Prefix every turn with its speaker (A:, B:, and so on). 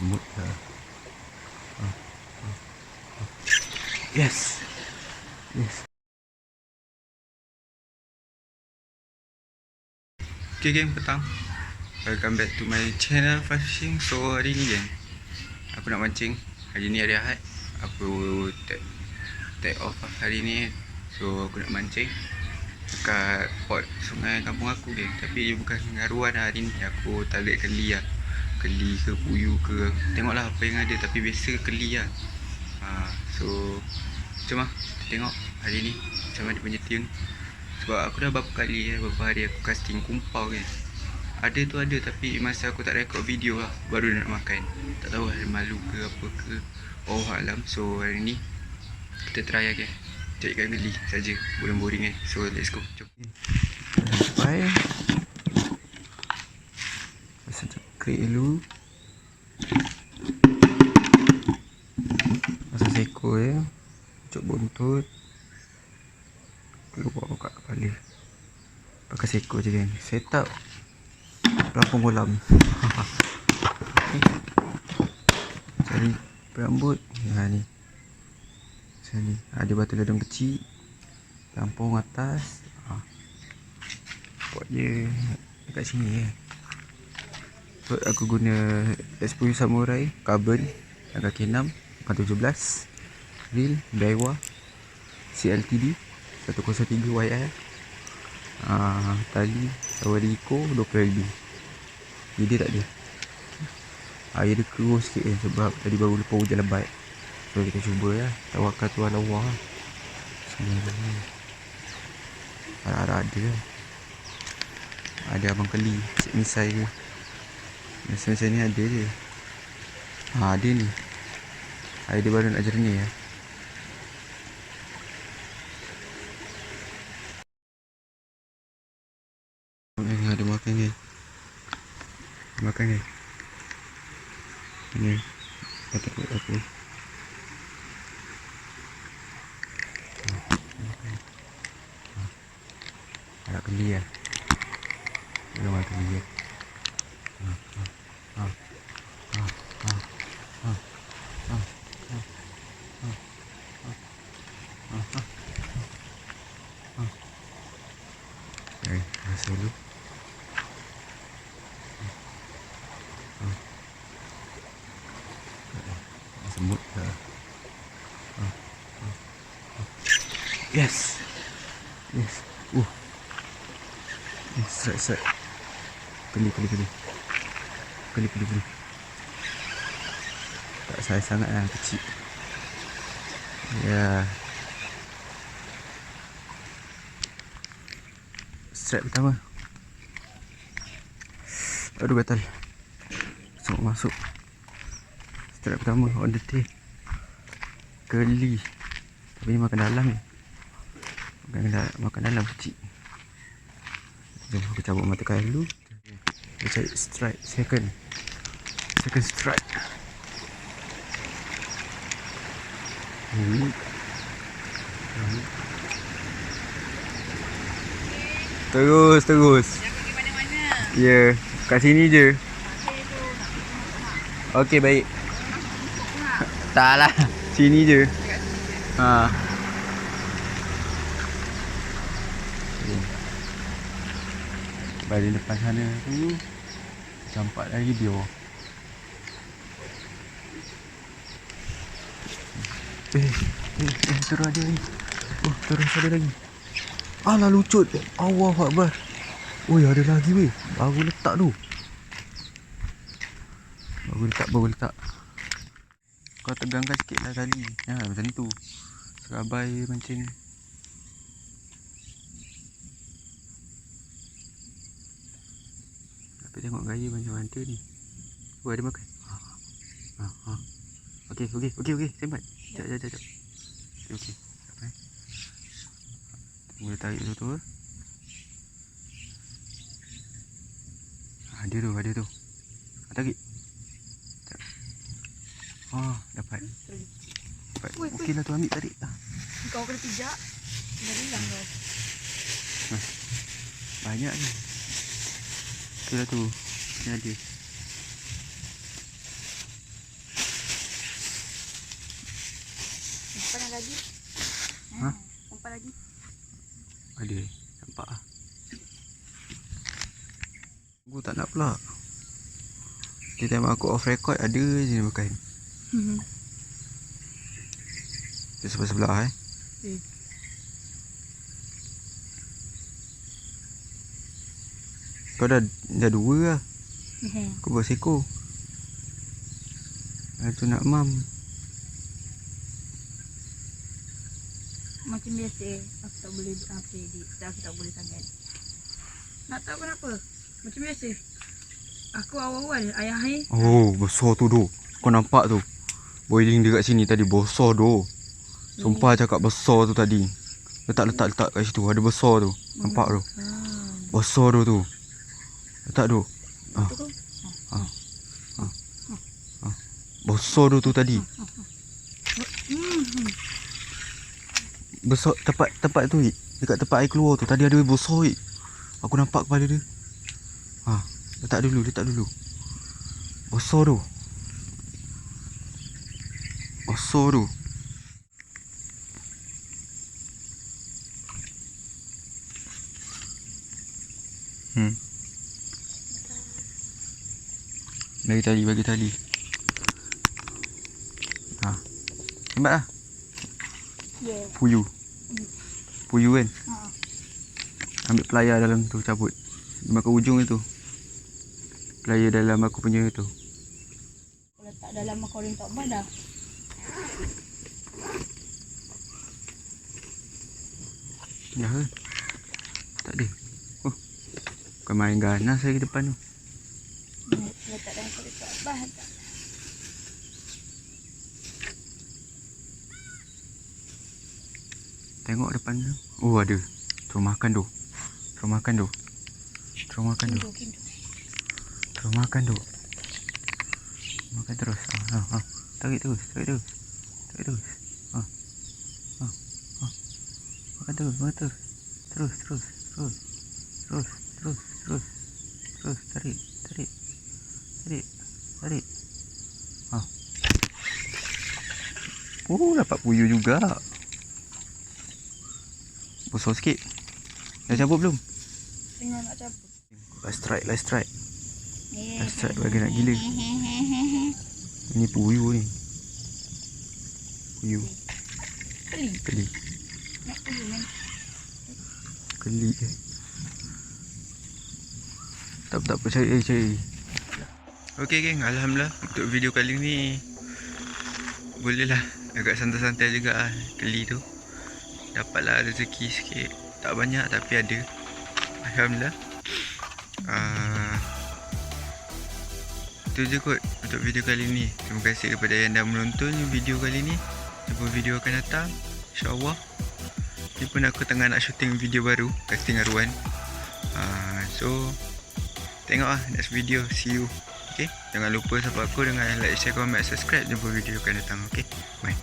A: semut dah. Yes. Yes. Okay geng, petang. Welcome back to my channel Fast Fishing. So hari ni geng, aku nak mancing. Hari ni hari Ahad. Aku take off hari ni. So aku nak mancing dekat port sungai kampung aku geng. Tapi bukan ngaruan lah hari ni. Aku target keli lah. Keli ke puyuh ke, tengoklah apa yang ada. Tapi biasa keli lah. So jom lah kita tengok hari ni macam mana dia punya tiang. Sebab aku dah beberapa hari aku casting kumpau kan. Ada tu ada, tapi masa aku tak record video lah, baru dia nak makan. Tak tahu ada malu ke apa ke, oh alam. So hari ni kita try lah kan, carikan geli saja, boring-boring kan. So let's go, jom. Sampai pasang krek dulu, pasang seekor ya, cucuk buntut, keluar buka kepala, pakai seekor je kan. Set up pelampung kolam. Okay. Cari berambut. Ni macam ni, ada batu ledung kecil, pelampung atas. Buat je dekat sini ya. So aku guna S10 Samurai carbon dan kaki 6 17, reel Daiwa CLTD 103 YR, tali Tawariko 20 lebih. Jadi tak ada air dia keruh sikit sebab tadi baru lepas hujan lebat. So kita cuba lah, tawakal tu ala Allah. Sebenarnya harap-harap ada lah. Ada abang keli cik misai ke, macam ni ada je. Ada ni, air dia baru nak jernih ya. Ada makan ni, makan ni. Ni kata aku. Harap keli lah. Dia makan keli ya. Rasa dulu. Semut dah. Yes. Yes. Strike. Keli. Tak sayang sangat lah, kecil. Ya. Strike pertama. Aduh gatal. Masuk. Strike pertama on the tail. Keli. Tapi ni makan dalam ni. Makan dalam kecil. Jom aku cabut mata kail dulu. Kita cari strike second strike. Terus. Jangan pergi mana-mana. Ya, kat sini je. Okey, baik. Tak lah, sini je. Balik depan sana tu campak lagi dia. Terus ada lagi. Terus ada lagi. Alah lucut. Allahu Akbar. Oi, ada lagi weh. Baru letak tu. Baru letak. Kau tegangkan sikit lah tali. Macam tu. Serabai mancing. Tapi tengok gaya macam mana ni. Ada makan. Okey. Sempat. Sekejap. Okey. Mula tarik tu. Ada tu. Tarik. Dapat. Okeylah tu, ambil tarik.
B: Kau kena pijak. Dah hilang kau.
A: Banyak ni. Okeylah tu. Ni ada.
B: lagi.
A: Ha?
B: Umpan lagi.
A: Ada. Nampak ah. Aku tak nak pula. Dia time aku off record ada je dia makan. Dia sebelah-sebelah Kau dah 2 lah. Kau bawa seekor. Tu nak mam.
B: Macam biasa, aku tak boleh edit. Aku tak boleh sangat. Nak tahu kenapa? Macam biasa. Aku awal-awal ayah air.
A: Oh, besar tu doh. Kau nampak tu? Boiling dekat sini tadi besar doh. Sumpah cakap besar tu tadi. Letak kat situ. Ada besar tu. Nampak tu? Besar tu. Letak tu. Besar tu tadi. Besar tempat tu. Dekat tempat air keluar tu. Tadi ada besar. Aku nampak kepala dia. Letak dulu. Besar tu. Bagi tali. Nampak lah.
B: Yeah.
A: Puyuh kan. Ambil pelayar dalam tu, cabut. Dia makan ujung itu. Pelayar dalam aku punya tu.
B: Kalau letak dalam aquarium tak apa dah.
A: Ya ke? Tak ada. Bukan main ganas lagi depan tu.
B: Letak dalam aquarium tak apa dah.
A: Tengok depan tu. Oh, ada. Terus makan tu. Makan terus. Tarik terus. Makan terus. Terus. Tarik. Oh, dapat puyuh juga. Besar sikit. Dah cabut belum?
B: Tengah nak cabut.
A: Last strike bagi nak gila. Ini puyuh ni. Keli.
B: Nak puyuh kan?
A: Keli. Tak apa cari. Okey geng, alhamdulillah untuk video kali ni boleh lah. Agak santai-santai juga keli tu. Dapatlah rezeki sikit. Tak banyak tapi ada. Alhamdulillah. Itu je kot untuk video kali ni. Terima kasih kepada yang dah menonton video kali ni. Jumpa video akan datang, InsyaAllah. Ni pun aku tengah nak shooting video baru, casting aruan. So tengok lah next video. See you. Okay, jangan lupa support aku dengan like, share, comment, subscribe. Jumpa video akan datang. Okay, bye.